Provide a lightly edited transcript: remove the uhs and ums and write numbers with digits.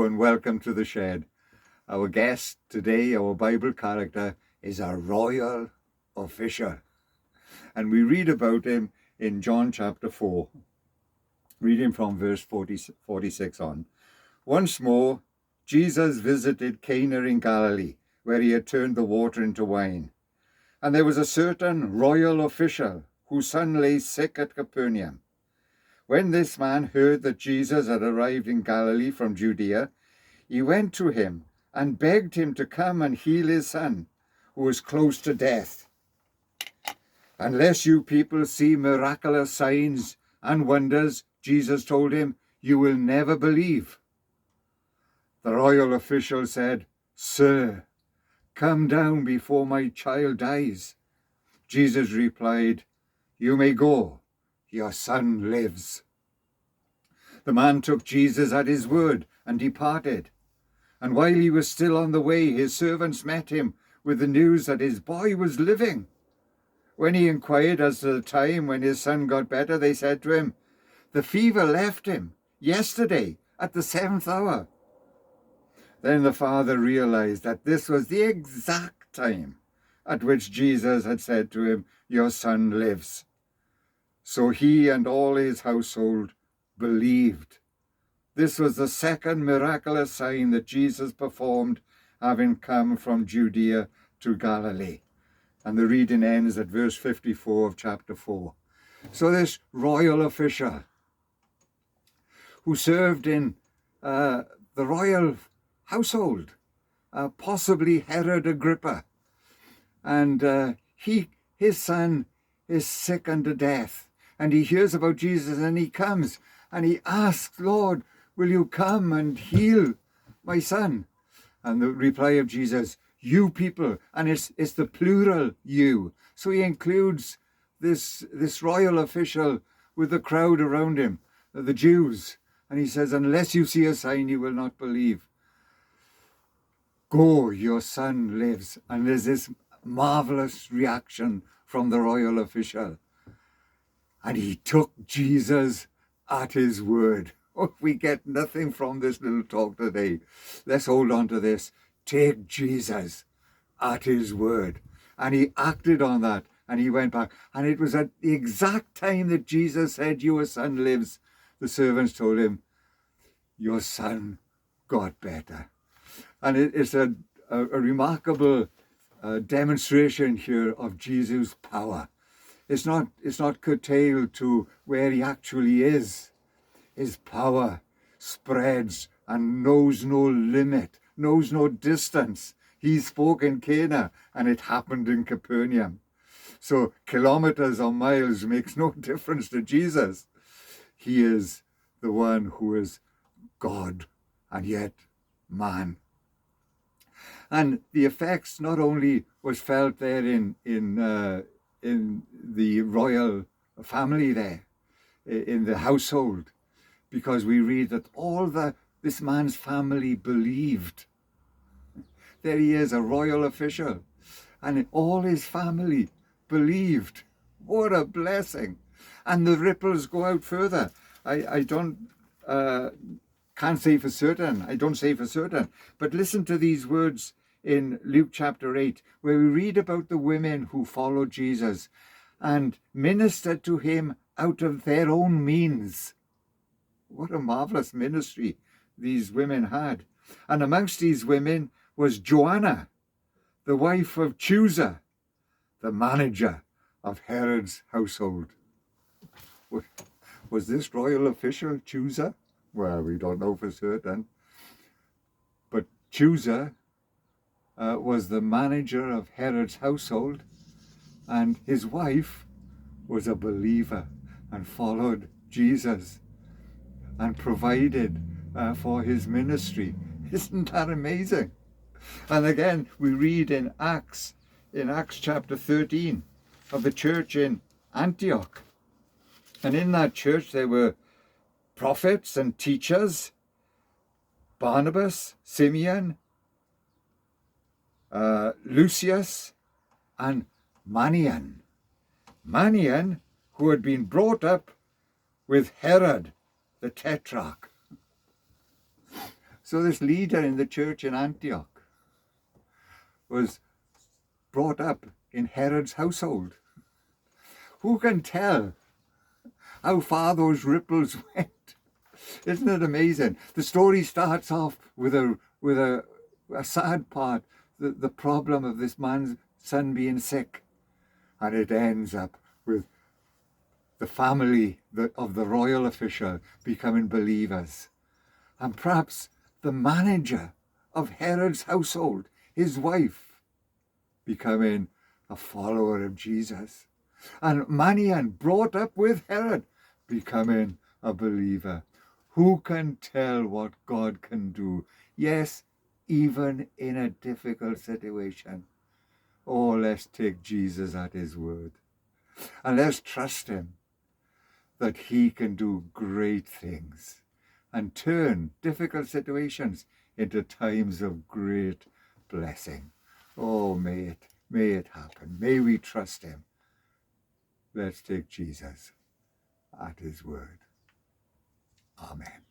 Hello and welcome to the Shed. Our guest today, our Bible character, is a royal official. And we read about him in John chapter 4, reading from verse 46 on. Once more, Jesus visited Cana in Galilee, where he had turned the water into wine. And there was a certain royal official whose son lay sick at Capernaum. When this man heard that Jesus had arrived in Galilee from Judea, he went to him and begged him to come and heal his son, who was close to death. Unless you people see miraculous signs and wonders, Jesus told him, you will never believe. The royal official said, Sir, come down before my child dies. Jesus replied, You may go. Your son lives. The man took Jesus at his word and departed. And while he was still on the way, his servants met him with the news that his boy was living. When he inquired as to the time when his son got better, they said to him, The fever left him yesterday at the 7th hour. Then the father realized that this was the exact time at which Jesus had said to him, Your son lives. So he and all his household believed. This was the second miraculous sign that Jesus performed, having come from Judea to Galilee. And the reading ends at verse 54 of chapter 4. So this royal official who served in the royal household, possibly Herod Agrippa, and his son is sick unto death. And he hears about Jesus and he comes and he asks, Lord, will you come and heal my son? And the reply of Jesus, you people, and it's the plural you. So he includes this royal official with the crowd around him, the Jews. And he says, unless you see a sign, you will not believe. Go, your son lives. And there's this marvelous reaction from the royal official. And he took Jesus at his word. Oh, we get nothing from this little talk today. Let's hold on to this. Take Jesus at his word. And he acted on that and he went back. And it was at the exact time that Jesus said, your son lives. The servants told him, your son got better. And it's a remarkable demonstration here of Jesus' power. It's not curtailed to where he actually is. His power spreads and knows no limit, knows no distance. He spoke in Cana and it happened in Capernaum. So kilometers or miles makes no difference to Jesus. He is the one who is God and yet man. And the effects not only was felt there in the royal family there, in the household, because we read that this man's family believed. There he is, a royal official, and all his family believed. What a blessing. And the ripples go out further. I can't say for certain, I don't say for certain, but listen to these words in Luke chapter 8, where we read about the women who followed Jesus and ministered to him out of their own means. What a marvelous ministry these women had. And amongst these women was Joanna, the wife of Chusa, the manager of Herod's household. Was this royal official Chusa? Well, we don't know for certain. But Chusa was the manager of Herod's household, and his wife was a believer and followed Jesus and provided for his ministry. Isn't that amazing? And again, we read in Acts chapter 13 of the church in Antioch. And in that church there were prophets and teachers, Barnabas, Simeon, Lucius, and Manaen. Manaen, who had been brought up with Herod the Tetrarch. So this leader in the church in Antioch was brought up in Herod's household. Who can tell how far those ripples went? Isn't it amazing? The story starts off with a sad part, the problem of this man's son being sick, and it ends up with the family of the royal official becoming believers, and perhaps the manager of Herod's household, his wife, becoming a follower of Jesus, and Manaen, brought up with Herod, becoming a believer. Who can tell what God can do? Yes, even in a difficult situation. Oh, let's take Jesus at his word, and let's trust him that he can do great things and turn difficult situations into times of great blessing. Oh, may it happen. May we trust him. Let's take Jesus at his word. Amen.